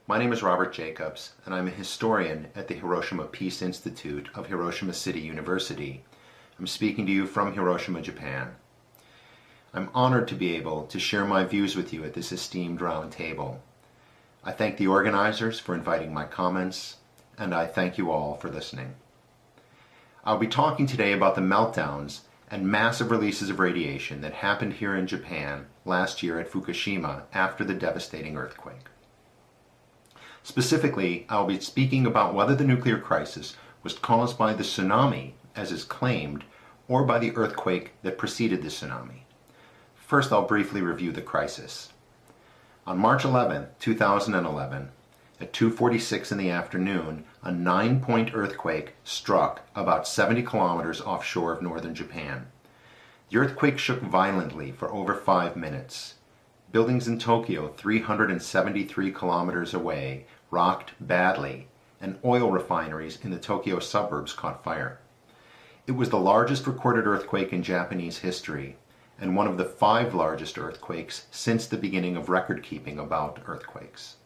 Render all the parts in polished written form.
My name is Robert Jacobs, and I'm a historian at the Hiroshima Peace Institute of Hiroshima City University. I'm speaking to you from Hiroshima, Japan. I'm honored to be able to share my views with you at this esteemed round table. I thank the organizers for inviting my comments, and I thank you all for listening. I'll be talking today about the meltdowns and massive releases of radiation that happened here in Japan last year at Fukushima after the devastating earthquake. Specifically, I'll be speaking about whether the nuclear crisis was caused by the tsunami, as is claimed, or by the earthquake that preceded the tsunami. First, I'll briefly review the crisis. On March 11, 2011, at 2:46 in the afternoon, a 9-point earthquake struck about 70 kilometers offshore of northern Japan. The earthquake shook violently for over 5 minutes. Buildings in Tokyo, 373 kilometers away, rocked badly, and oil refineries in the Tokyo suburbs caught fire. It was the largest recorded earthquake in Japanese history, and one of the 5 largest earthquakes since the beginning of record-keeping about earthquakes.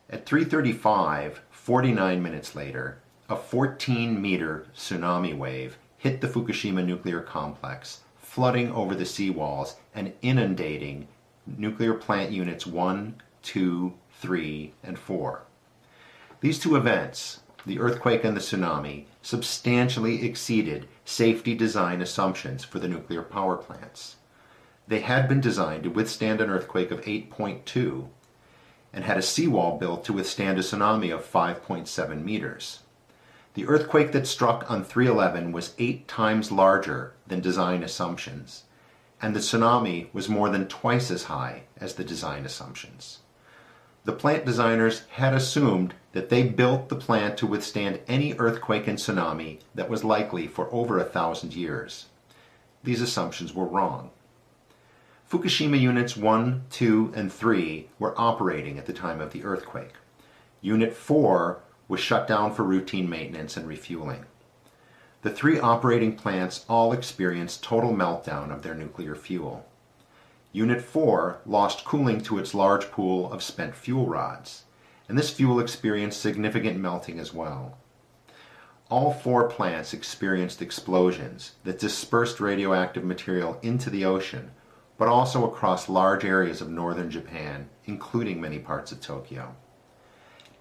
At 3:35, 49 minutes later, a 14-meter tsunami wave hit the Fukushima nuclear complex, flooding over the seawalls and inundating nuclear plant units 1, 2, 3, and 4. These two events, the earthquake and the tsunami, substantially exceeded safety design assumptions for the nuclear power plants. They had been designed to withstand an earthquake of 8.2 and had a seawall built to withstand a tsunami of 5.7 meters. The earthquake that struck on 3/11 was 8 times larger than design assumptions, and the tsunami was more than twice as high as the design assumptions. The plant designers had assumed that they built the plant to withstand any earthquake and tsunami that was likely for over 1,000 years. These assumptions were wrong. Fukushima Units 1, 2, and 3 were operating at the time of the earthquake. Unit 4 was shut down for routine maintenance and refueling. The 3 operating plants all experienced total meltdown of their nuclear fuel. Unit 4 lost cooling to its large pool of spent fuel rods, and this fuel experienced significant melting as well. All 4 plants experienced explosions that dispersed radioactive material into the ocean, but also across large areas of northern Japan, including many parts of Tokyo.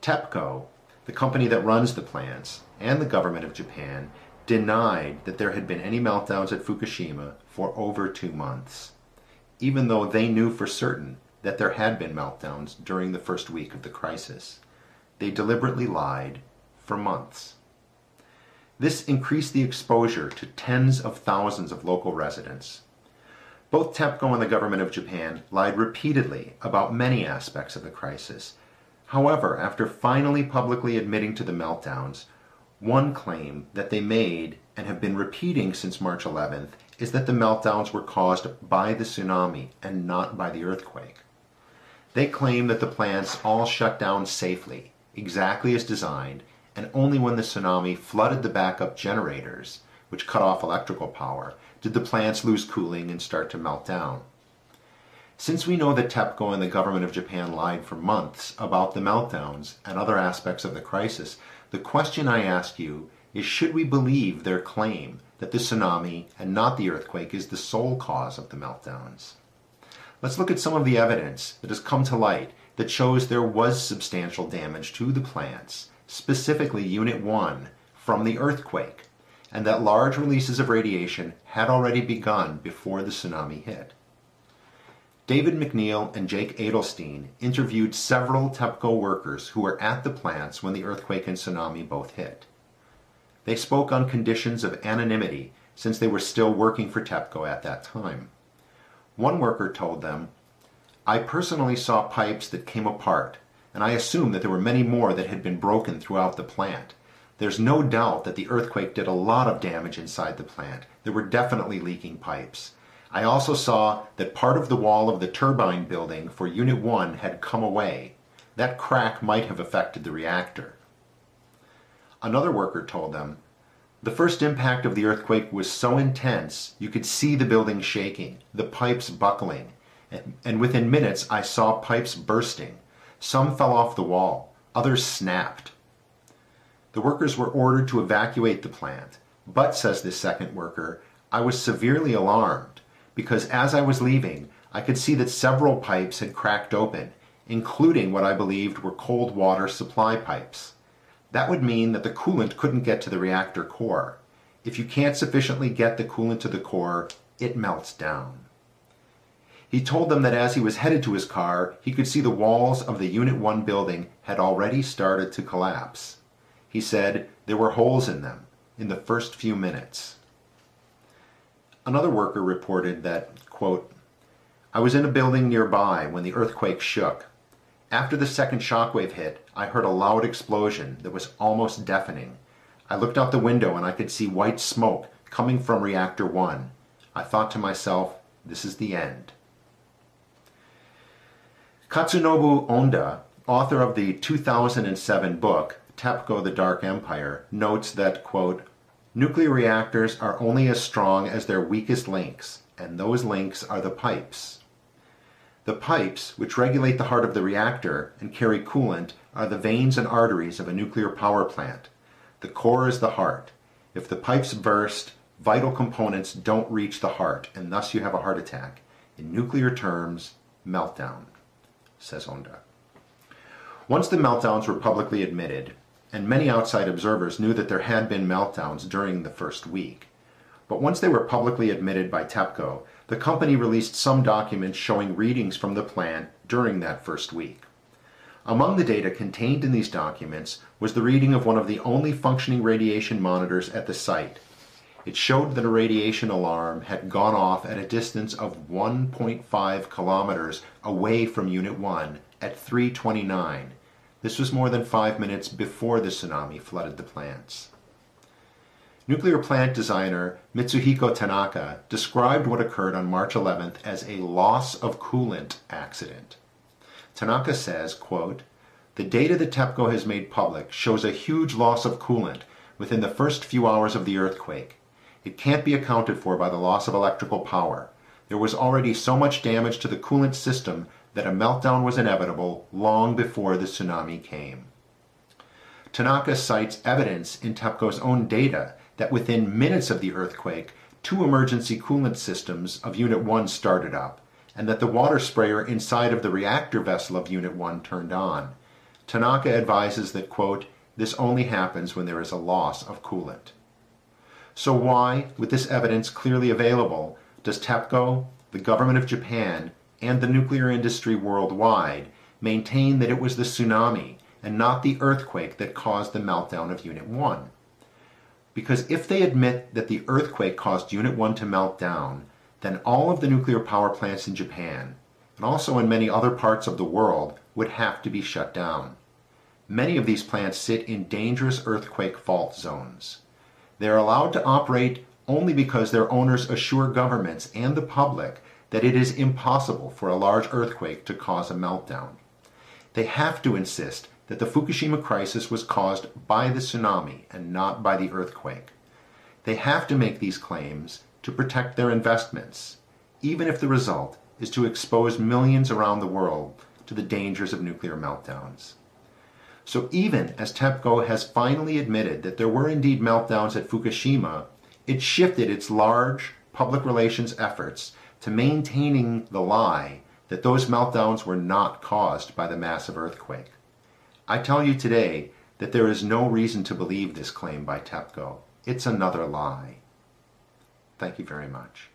TEPCO, the company that runs the plants, and the government of Japan denied that there had been any meltdowns at Fukushima for over 2 months, even though they knew for certain that there had been meltdowns during the first week of the crisis. They deliberately lied for months. This increased the exposure to tens of thousands of local residents. Both TEPCO and the government of Japan lied repeatedly about many aspects of the crisis. However, after finally publicly admitting to the meltdowns, one claim that they made and have been repeating since March 11th is that the meltdowns were caused by the tsunami and not by the earthquake. They claim that the plants all shut down safely, exactly as designed, and only when the tsunami flooded the backup generators, which cut off electrical power, did the plants lose cooling and start to melt down. Since we know that TEPCO and the government of Japan lied for months about the meltdowns and other aspects of the crisis, the question I ask you is, should we believe their claim that the tsunami and not the earthquake is the sole cause of the meltdowns? Let's look at some of the evidence that has come to light that shows there was substantial damage to the plants, specifically Unit 1, from the earthquake, and that large releases of radiation had already begun before the tsunami hit. David McNeil and Jake Adelstein interviewed several TEPCO workers who were at the plants when the earthquake and tsunami both hit. They spoke on conditions of anonymity since they were still working for TEPCO at that time. One worker told them, "I personally saw pipes that came apart, and I assume that there were many more that had been broken throughout the plant. There's no doubt that the earthquake did a lot of damage inside the plant. There were definitely leaking pipes. I also saw that part of the wall of the turbine building for Unit 1 had come away. That crack might have affected the reactor." Another worker told them, "The first impact of the earthquake was so intense you could see the building shaking, the pipes buckling, and within minutes I saw pipes bursting. Some fell off the wall, others snapped. The workers were ordered to evacuate the plant, but, says this second worker, I was severely alarmed because as I was leaving, I could see that several pipes had cracked open, including what I believed were cold water supply pipes. That would mean that the coolant couldn't get to the reactor core. If you can't sufficiently get the coolant to the core, it melts down. He told them that as he was headed to his car, he could see the walls of the Unit 1 building had already started to collapse. He said there were holes in them in the first few minutes. Another worker reported that, quote, I was in a building nearby when the earthquake shook. After the second shockwave hit, I heard a loud explosion that was almost deafening. I looked out the window and I could see white smoke coming from Reactor 1. I thought to myself, this is the end. Katsunobu Onda, author of the 2007 book, TEPCO, The Dark Empire, notes that, quote, nuclear reactors are only as strong as their weakest links, and those links are the pipes. The pipes, which regulate the heart of the reactor and carry coolant, are the veins and arteries of a nuclear power plant. The core is the heart. If the pipes burst, vital components don't reach the heart, and thus you have a heart attack. In nuclear terms, meltdown, says Onda. Once the meltdowns were publicly admitted, and many outside observers knew that there had been meltdowns during the first week, but once they were publicly admitted by TEPCO, the company released some documents showing readings from the plant during that first week. Among the data contained in these documents was the reading of one of the only functioning radiation monitors at the site. It showed that a radiation alarm had gone off at a distance of 1.5 kilometers away from Unit 1 at 3:29. This was more than 5 minutes before the tsunami flooded the plants. Nuclear plant designer Mitsuhiko Tanaka described what occurred on March 11th as a loss of coolant accident. Tanaka says, quote, the data that TEPCO has made public shows a huge loss of coolant within the first few hours of the earthquake. It can't be accounted for by the loss of electrical power. There was already so much damage to the coolant system that a meltdown was inevitable long before the tsunami came. Tanaka cites evidence in TEPCO's own data that within minutes of the earthquake, 2 emergency coolant systems of Unit 1 started up, and that the water sprayer inside of the reactor vessel of Unit 1 turned on. Tanaka advises that, quote, this only happens when there is a loss of coolant. So why, with this evidence clearly available, does TEPCO, the government of Japan, and the nuclear industry worldwide maintain that it was the tsunami and not the earthquake that caused the meltdown of Unit 1? Because if they admit that the earthquake caused Unit 1 to melt down, then all of the nuclear power plants in Japan, and also in many other parts of the world, would have to be shut down. Many of these plants sit in dangerous earthquake fault zones. They are allowed to operate only because their owners assure governments and the public that it is impossible for a large earthquake to cause a meltdown. They have to insist that the Fukushima crisis was caused by the tsunami and not by the earthquake. They have to make these claims to protect their investments, even if the result is to expose millions around the world to the dangers of nuclear meltdowns. So even as TEPCO has finally admitted that there were indeed meltdowns at Fukushima, it shifted its large public relations efforts to maintaining the lie that those meltdowns were not caused by the massive earthquake. I tell you today that there is no reason to believe this claim by TEPCO. It's another lie. Thank you very much.